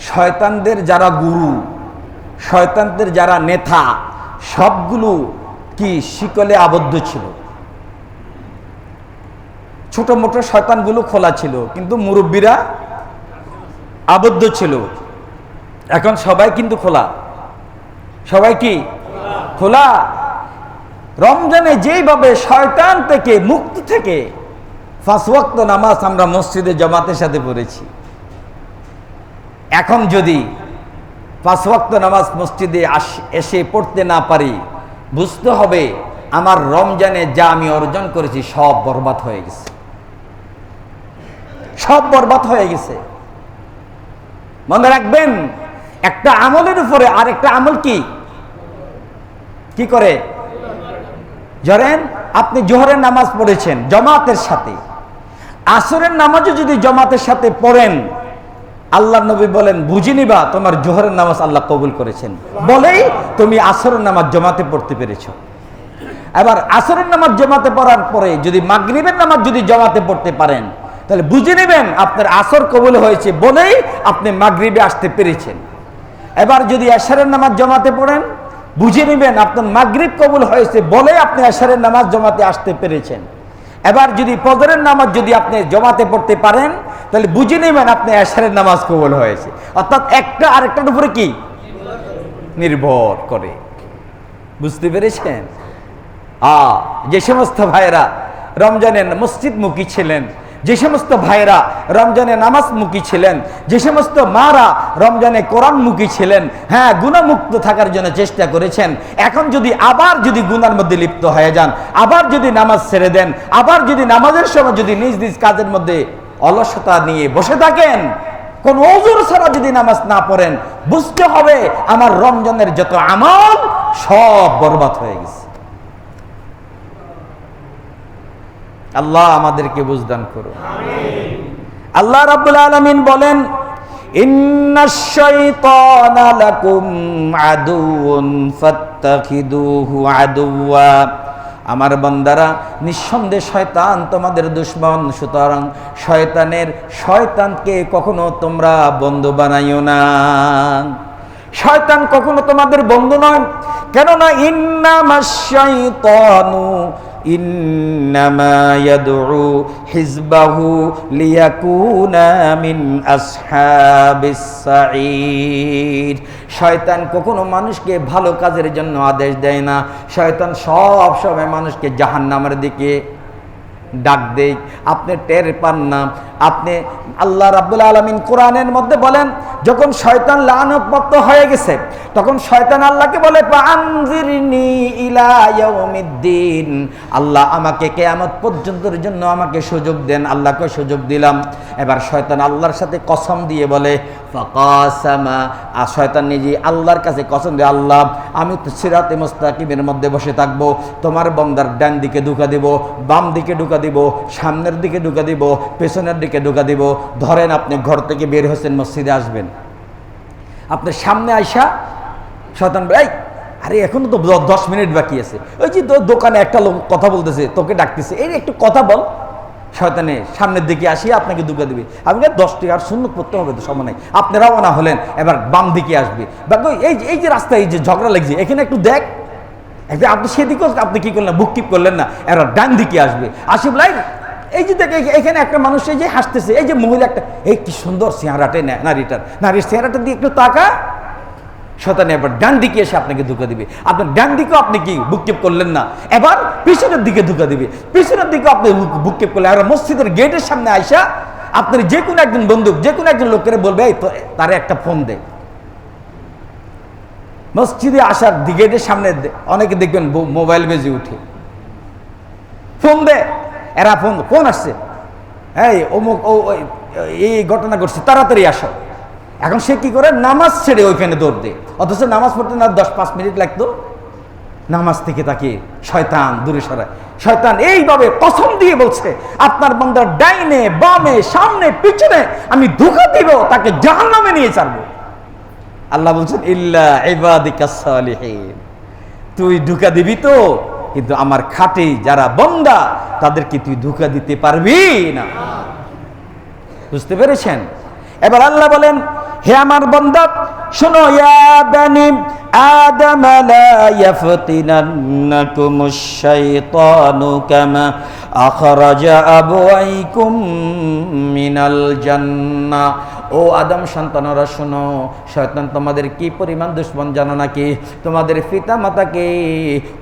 শয়তানদের যারা গুরু, শয়তানদের যারা নেতা, সবগুলো কি শিকলে আবদ্ধ ছিল। ছোট মোটো শয়তানগুলো খোলা ছিল, কিন্তু মুরব্বীরা আবদ্ধ ছিল। এখন সবাই কিন্তু খোলা। সবাই কি খোলা? রমজানে যেইভাবে শয়তান থেকে মুক্ত থেকে 5 ওয়াক্ত নামাজ আমরা মসজিদে জামাতের সাথে পড়েছি, এখন যদি 5 ওয়াক্ত নামাজ মসজিদে এসে পড়তে না পারি, বুঝতে হবে আমার রমজানে যা আমি অর্জন করেছি সব বরবাদ হয়ে গেছে, সব বরবাদ হয়ে গেছে। মনে রাখবেন, একটা আমলের উপরে আর একটা আমল কি করে? ধরেন আপনি জোহরের নামাজ পড়েছেন জামাতের সাথে, আসরের নামাজও যদি জামাতের সাথে পড়েন, আল্লাহ নবী বলেন বুঝে নিবা তোমার জোহরের নামাজ আল্লাহ কবুল করেছেন, বলেই তুমি আসরের নামাজ জামাতে পড়তে পেরেছ। এবার আসরের নামাজ জামাতে পড়ার পরে যদি মাগরিবের নামাজ যদি জামাতে পড়তে পারেন, তাহলে বুঝে নেবেন আপনার আসর কবুল হয়েছে, বলেই আপনি মাগরিবে আসতে পেরেছেন। এবার যদি এশারের নামাজ জামাতে পড়েন, বুঝে নেবেন আপনার মাগরিব কবুল হয়েছে, বলেই আপনি এশারের নামাজ জামাতে আসতে পেরেছেন। এবার যদি ফজরের নামাজ যদি আপনি জামাতে পড়তে পারেন, তাহলে বুঝে নেবেন আপনি এশারের নামাজ কবুল হয়েছে। অর্থাৎ একটা আরেকটার উপরে কি নির্ভর করে। বুঝতে পেরেছেন? যে সমস্ত ভাইয়েরা রমজানে মসজিদমুখী ছিলেন, যে সমস্ত ভাইয়েরা রমজানে নামাজমুখী ছিলেন, যে সমস্ত মারা রমজানে কোরআনমুখী ছিলেন, হ্যাঁ গুনাহমুক্ত থাকার জন্য চেষ্টা করেছেন, এখন যদি আবার যদি গুনার মধ্যে লিপ্ত হয়ে যান, আবার যদি নামাজ ছেড়ে দেন, আবার যদি নামাজের সময় যদি নিজ নিজ কাজের মধ্যে অলসতা নিয়ে বসে থাকেন, কোন ওযর ছাড়া যদি নামাজ না পড়েন, বুঝতে হবে আমার রমজানের যত আমল সব বরবাদ হয়ে গেছে। আল্লাহ আমাদেরকে বুঝদান করুন। আল্লাহ রাব্বুল আলামিন বলেন, ইন্নাশ শাইতানা লাকুম আদুউন ফাত্তাখিদুহু আদুওয়া। আমার বান্দারা, নিঃসন্দেহে শয়তান তোমাদের দুশমন, সুতরাং শয়তানকে কখনো তোমরা বন্ধু বানাইও না। শয়তান কখনো তোমাদের বন্ধু নয়। কেননা ইন্নামাশ শাইতানু ইন্নামা ইয়াদউ হিজবাহু লিয়াকুনা মিন আসহাবিস সাঈর। শয়তান কখনো মানুষকে ভালো কাজের জন্য আদেশ দেয় না। শয়তান সব সময় মানুষকে জাহান্নামের দিকে ডাক দেয়, আপনি টের পান না। আপনি আল্লাহ রাব্বুল আলামিন কোরআনের মধ্যে বলেন, যখন শয়তান লানত হয়ে গেছে, তখন শয়তান আল্লাহকে বলে ফাআনজিরনি ইলা ইয়াউমিদ্দিন, আল্লাহ আমাকে কিয়ামত পর্যন্তের জন্য আমাকে সুযোগ দেন। আল্লাহকে সুযোগ দিলাম। এবার শয়তান আল্লাহর সাথে কসম দিয়ে বলে ফাকাসামা, আর শয়তান নিজে আল্লাহর কাছে কসম দিয়ে, আল্লাহ আমি তো সিরাতে মুস্তাকিমের মধ্যে বসে থাকবো, তোমার বান্দার ডান দিকে ঢুকা দিব, বাম দিকে ঢুকা দিব, সামনের দিকে ঢুকা দিব, পেছনের দিকে ঢুকা দিব। ধরেন আপনি ঘর থেকে বের হচ্ছেন, মসজিদে আসবেন, আপনার সামনে আইসা শয়তান এই আরে এখনো তো 10 মিনিট বাকি আছে, ওই যে দোকানে একটা লোক কথা বলতেছে, তোকে ডাকতেছে, এই একটু কথা বল। শয়তানে সামনের দিকে আসিয়া আপনাকে ঢুকা দিবে। আপনি 10 টাকা আর সুন্নত পড়তে হবে তো সময় নাই, আপনি রওনা হলেন, এবার বাম দিকে আসবে, এই যে রাস্তায় এই যে ঝগড়া লাগছে, এখানে একটু দেখ, আপনি সেদিকেও আপনি কি করলেন, বুককিপ করলেন না, এবার ডান দিকে আসবে, আসি বলাই এই যে দেখে এখানে একটা মানুষ এই যে হাসতেছে, এই যে মহিলা একটা, এই কি সুন্দর চেহারাটে নারীর চেহারাটা দিয়ে একটু তাকা। শয়তান এবার ডান দিকে এসে আপনাকে ধোঁকা দিবে, আপনার ডান দিকেও আপনি কি বুককিপ করলেন না, এবার পিছনের দিকে ধোঁকা দিবে, পিছনের দিকে আপনি বুককিপ করলেন। আর মসজিদের গেটের সামনে আইসা আপনার যে কোনো একজন বন্ধু, যে কোনো একজন লোকের বলবে এই তারে একটা ফোন দে। মসজিদে আসার গেটের সামনে অনেকে দেখবেন মোবাইল বেজে উঠে, ফোন দে, এরা ফোন আসছে, এই অমুক এই ঘটনা ঘটছে, তাড়াতাড়ি আসো। এখন সে কি করে, নামাজ ছেড়ে ওইখানে দৌড় দেয়, অথচ নামাজ পড়তে না 10-5 মিনিট লাগতো, নামাজ থেকে তাকে শয়তান দূরে সরায়। শয়তান এইভাবে কসম দিয়ে বলছে, আপনার বান্দার ডাইনে বামে সামনে পিছনে আমি ধোঁকা দিব, তাকে জাহান্নামে নিয়ে ছাড়বো। আল্লাহ বলছেন ইল্লা ইবাদিকাস সালিহিন, তুই ধোঁকা দিবি তো, কিন্তু আমার খাঁটি যারা বান্দা তাদেরকে তুই ধোঁকা দিতে পারবি না। বুঝতে পেরেছেন? এবার আল্লাহ বলেন হে আমার বান্দা শোনো, ইয়া বানি আদম লা ইয়াফতিনান্নাকুমুশ শাইতানু কামা আখরাজা আবওয়াইকুম মিনাল জান্নাহ। ও আদম সন্তানরা শোনো, শয়তান তোমাদের কি পরিমাণ দুশমন জানো নাকি? তোমাদের পিতা মাতাকে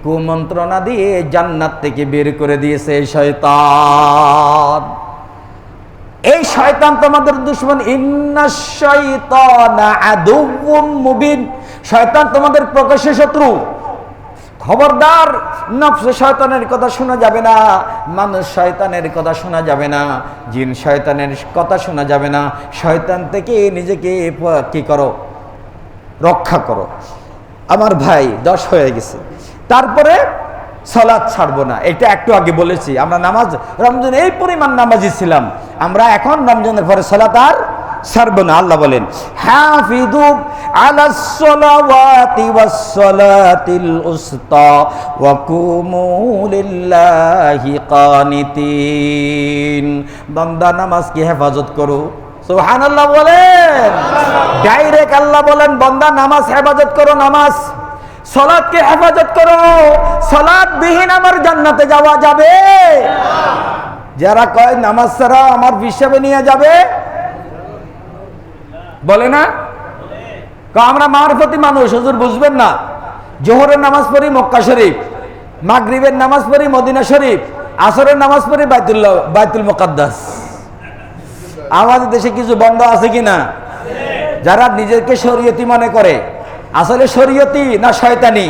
কুমন্ত্রণা দিয়ে জান্নাত থেকে বের করে দিয়েছে শয়তান। এই শয়তান তোমাদের দুশমন। ইন্নাশ শাইতানা আদুউম মুবিন, শয়তান তোমাদের প্রকাশ্য শত্রু। খবরদার, নফস শয়তানের কথা শোনা যাবে না, মানুষ শয়তানের কথা শোনা যাবে না, জিন শয়তানের কথা শোনা যাবে না। শয়তান থেকে নিজেকে কি করো? রক্ষা করো। আমার ভাই 10 হয়ে গেছে। তারপরে সালাত ছাড়বো না, এটা একটু আগে বলেছি। আমরা নামাজ রমজান এই পরিমাণ নামাজি ছিলাম, আমরা এখন রমজানের পরে সালাত আর ছাড়বো না। আল্লাহ বলেন হাফিযু আলাস সালাওয়াতি ওয়াস সালাতিল উসতা ওয়া কুমু লিল্লাহি কানিতিন। বান্দা নামাজকে হেফাজত করো। সুবহানাল্লাহ বলেন। ডাইরেক্ট আল্লাহ বলেন বান্দা নামাজ হেফাজত করো, নামাজ সালাতকে হেফাজত করো। সালাত বিহীন আমার জান্নাতে যাওয়া যাবে? যারা কয় নামাজ ছাড়া আমার হিসাবে নিয়ে যাবে, বলে না? আমরা মারফতি মানুষ, হুজুর বুঝবেন না। জোহরের নামাজ পড়ি মক্কা শরীফ, মাগরিবের নামাজ পড়ি মদিনা শরীফ, আসরের নামাজ পড়ি বাইতুল মুকাদ্দাস। আমাদের দেশে কিছু বন্ধ আছে কিনা? যারা নিজেকে শরীয়তি মনে করে, আসলে শরীয়তি না শয়তানি?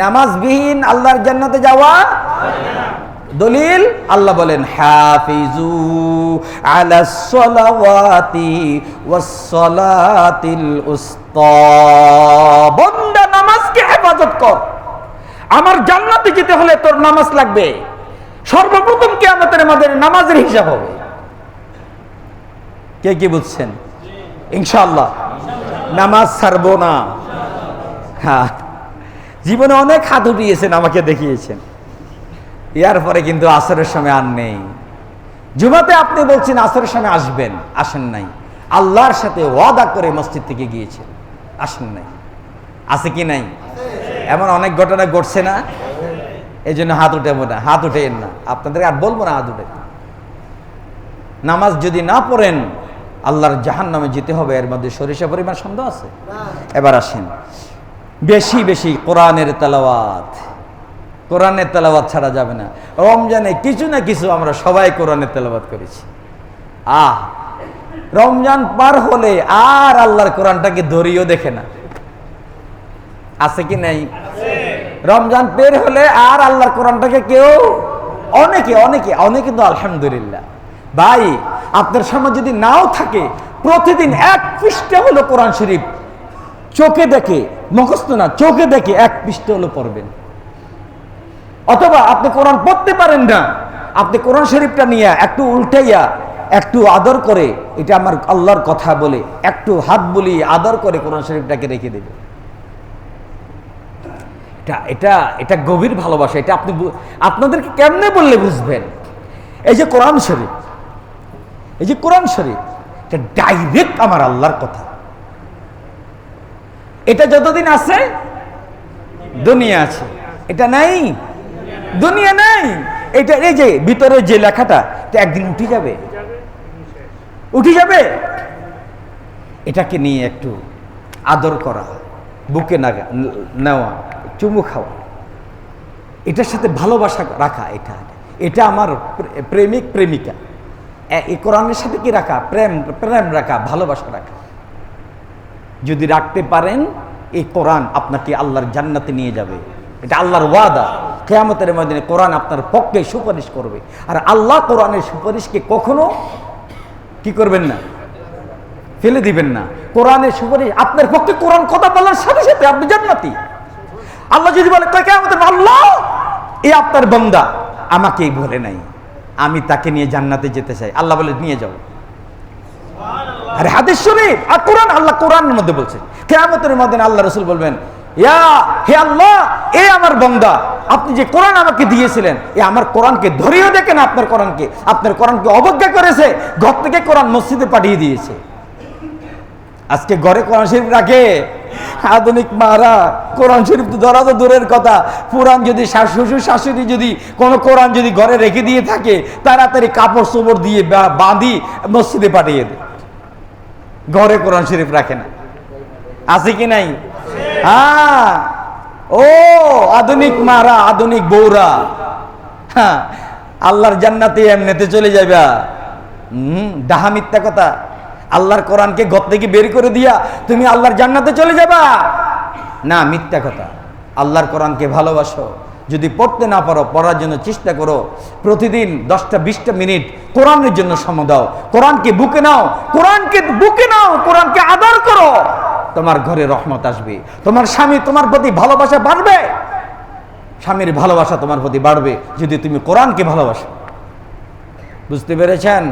নামাজবিহীন আল্লাহর জান্নাতে যাওয়া দলিল আল্লাহ বলেন হাফিজু আলাস সালাওয়াতি ওয়াস সালাতিল উসতা। বান্দা নামাজকে হেফাজত কর। আমার জান্নাতে যেতে হলে তোর নামাজ লাগবে। সর্বপ্রথম কিয়ামতের মাঠে নামাজের হিসাব হবে। কে কি বুঝছেন? ইনশাআল্লাহ নামাজ ছাড়বো না। হ্যাঁ, জীবনে অনেক হাত উঠিয়েছেন, আমাকে দেখিয়েছেন। এর পরে কিন্তু আসরের সময় আর নেই। জুমাতে আপনি বলছেন আসরের সময় আসবেন, আসেন নাই। আল্লাহর সাথে ওয়াদা করে মসজিদ থেকে গিয়েছেন, আসেন নাই। আছে কি নাই? এমন অনেক ঘটনা ঘটছে না? এই জন্য হাত উঠাবো না, হাত উঠেন না। আপনাদের আর বলবো না হাত উঠে। নামাজ যদি না পড়েন আল্লাহর জাহান্নামে যেতে হবে, এর মধ্যে সরিষা পরিমাণ সন্দেহ আছে। এবার আসেন, বেশি বেশি কোরআনের তেলাওয়াত। কোরআনের তেলাওয়াত ছাড়া যাবে না। রমজানে কিছু না কিছু আমরা সবাই কোরআনের তেলাওয়াত করেছি। রমজান পার হলে আর আল্লাহর কোরআনটাকে ধরিও দেখে না। আছে কি নাই? রমজান পের হলে আর আল্লাহর কোরআনটাকে কেউ, অনেকে তো আলহামদুলিল্লাহ। ভাই, আপনার সামনে যদি নাও থাকে, প্রতিদিন 1 পৃষ্ঠা হলো কোরআন শরীফ চোখে দেখে, মুখস্থ না, চোখে দেখে 1 পৃষ্ঠা হলো পড়বেন। অথবা আপনি কোরআন পড়তে পারেন না, আপনি কোরআন শরীফটা নিয়ে একটু উল্টাইয়া, একটু আদর করে, এটা আমার আল্লাহর কথা বলে একটু হাত বুলিয়ে আদর করে কোরআন শরীফটাকে রেখে দেবে। এটা গভীর ভালোবাসা। এটা আপনাদেরকে কেমনে বললে বুঝবেন? এই যে কোরআন শরীফ, এটা ডাইরেক্ট আমার আল্লাহর কথা। এটা যতদিন আছে দুনিয়া আছে, এটা নাই দুনিয়া নাই। এটা এই যে ভিতরে যে লেখাটা, এটা একদিন উঠে যাবে। এটাকে নিয়ে একটু আদর করা, বুকে নেওয়া, চুমু খাওয়া, এটার সাথে ভালোবাসা রাখা, এটা আমার প্রেমিক প্রেমিকা। এই কোরআনের সাথে কি রাখা? প্রেম রাখা, ভালোবাসা রাখা। যদি রাখতে পারেন, এই কোরআন আপনাকে আল্লাহর জান্নাতে নিয়ে যাবে। এটা আল্লাহর ওয়াদা। কিয়ামতের ময়দানে কোরআন আপনার পক্ষে সুপারিশ করবে। আর আল্লাহ কোরআনের সুপারিশকে কখনো কি করবেন না, ফেলে দিবেন না। কোরআনের সুপারিশ আপনার পক্ষে, কোরআন কথা বলার সাথে সাথে আপনি জান্নাতি। আল্লাহ যদি বলে কিয়ামতের আল্লাহ, এই আপনার বান্দা আমাকেই বলে নাই, আমি তাকে নিয়ে জান্নাতে যেতে চাই, আল্লাহ বলে নিয়ে যাও। আরে হাদিস শরীফ আর কোরআন, আল্লাহ কোরআনের মধ্যে বলছেন কিয়ামতের ময়দানে আল্লাহ রাসূল বলবেন, হে আল্লাহ, এ আমার বান্দা, আপনি যে কোরআন আমাকে দিয়েছিলেন, আমার কোরআনকে ধরিয়ে দেখেন। আপনার কোরআনকে অবজ্ঞা করেছে, ঘর থেকে কোরআন মসজিদে পাঠিয়ে দিয়েছে। আজকে ঘরে কোরআন শরীফ রাখে আধুনিক মারা। কোরআন শরীফ তো ধরা তো দূরের কথা, পুরান যদি শ্বশুর শাশুড়ি যদি কোনো কোরআন যদি ঘরে রেখে দিয়ে থাকে, তাড়াতাড়ি কাপড় চোপড় দিয়ে বাঁধি মসজিদে পাঠিয়ে দেয়। ঘরে কোরআন শরীফ রাখে না, আছে কি নাই? হ্যাঁ, ও আধুনিক মারা, আধুনিক বউরা, হ্যাঁ, আল্লাহর জান্নাতে এমনিতে চলে যাবা। ডাহা মিথ্যা কথা। আল্লাহর কোরআনকে ঘর থেকে বের করে দিয়া তুমি আল্লাহর জান্নাতে চলে যাবা, না, মিথ্যা কথা। আল্লাহর কোরআনকে ভালোবাসো, যদি পড়তে না পারো পড়ার জন্য চেষ্টা করো। প্রতিদিন 10-20 মিনিট কোরআনের জন্য সময় দাও। কোরআনকে বুকে নাও, কোরআনকে বুকে নাও, কোরআনকে আদর করো। তোমার ঘরে রহমত আসবে, তোমার স্বামী তোমার প্রতি ভালোবাসা বাড়বে, স্বামীর ভালোবাসা তোমার প্রতি বাড়বে যদি তুমি কোরআনকে ভালোবাসো। বুঝতে পেরেছেন?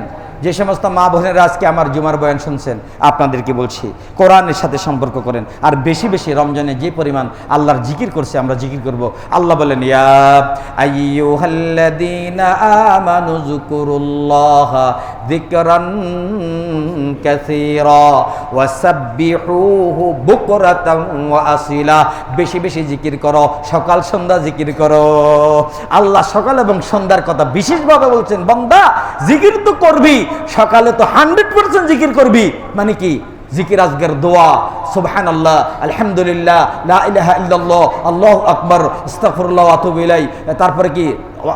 যে সমস্ত মা বোনেরা আজকে আমার জুমার বয়ান শুনছেন, আপনাদেরকে বলছি কোরআনের সাথে সম্পর্ক করেন। আর বেশি বেশি রমজানে যে পরিমাণ আল্লাহর জিকির করছে আমরা জিকির করব। আল্লাহ বলেন, ইয়া আইয়ুহাল্লাযীনা আমানু যকুরুল্লাহা যিকরান কাসীরা ওয়াসাব্বিহুহু বুকরাতান ওয়া আসিলা। বেশি বেশি জিকির করো, সকাল সন্ধ্যা জিকির করো। আল্লাহ সকাল এবং সন্ধ্যার কথা বিশেষভাবে বলছেন, বান্দা জিকির তো করবি, সকালে তো 100% জিকির করবি। মানে কি? জিকির আজকের দোয়া, সুবহানাল্লাহ, আলহামদুলিল্লাহ, লা ইলাহা ইল্লাল্লাহ, আল্লাহু আকবার, আস্তাগফিরুল্লাহ ওয়া আতুবু ইলাইহি। তারপরে কি?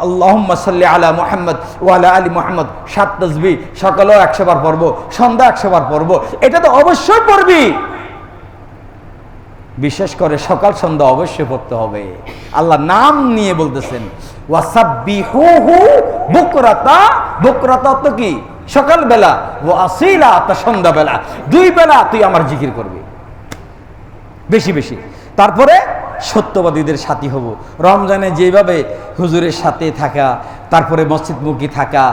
আল্লাহুম্মা সাল্লি আলা মুহাম্মদ ওয়া আলা আলি মুহাম্মদ। 7 তাসবিহ, সকালেও 100 বার পড়ব, সন্ধ্যা 100 বার পড়ব। এটা তো অবশ্যই পড়বি। বিশেষ করে সকাল সন্ধ্যা অবশ্যই পড়তে হবে। আল্লাহ নাম নিয়ে বলতেছেন, ওয়াসাব্বিহুহু বুকরাতা। বুকরাতা তো কি? সকাল বেলা, ও আসিলা তা সন্ধ্যা বেলা, 2 বেলা তুই আমার জিকির করবি বেশি বেশি। তারপরে সত্যবাদীদের সাথী হব। রমজানে যেভাবে হুজুরের সাথে থাকা, তারপরে মসজিদমুখী থাকা,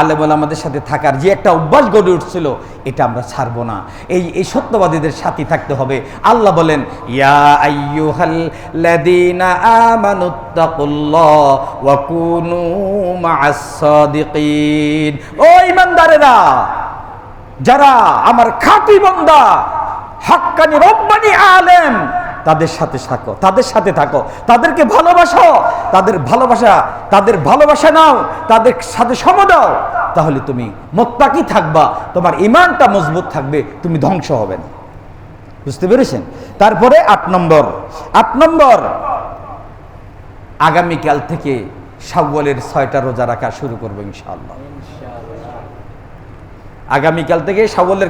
আলেম ওলামাদের সাথে থাকার যে একটা অভ্যাস গড়ে উঠছিল, এটা আমরা ছাড়বো না। এই সত্যবাদীদের সাথী থাকতে হবে। আল্লাহ বলেন, ইয়া আইয়ুহাল্লাযীনা আমানুত্তাকুল্লাহ ওয়া কুনু মা'আস সাদিকিন। ও ঈমানদারেরা, যারা আমার খাঁটি বান্দা, হাক্কানি রব্বানি আলেম, তাদের সাথে থাকো, তাদের সাথে থাকো, তাদেরকে ভালোবাসো, তাদের ভালোবাসা নাও, তাদের সাথে সময় দাও। তাহলে তুমি মুত্তাকি থাকবা, তোমার ঈমানটা মজবুত থাকবে, তুমি ধ্বংস হবে না। বুঝতে পেরেছেন? তারপরে 8 নম্বর, আগামীকাল থেকে শাওয়ালের 6টা রোজা রাখা শুরু করবো ইনশাআল্লাহ। আগামীকাল থেকে শাওয়ালের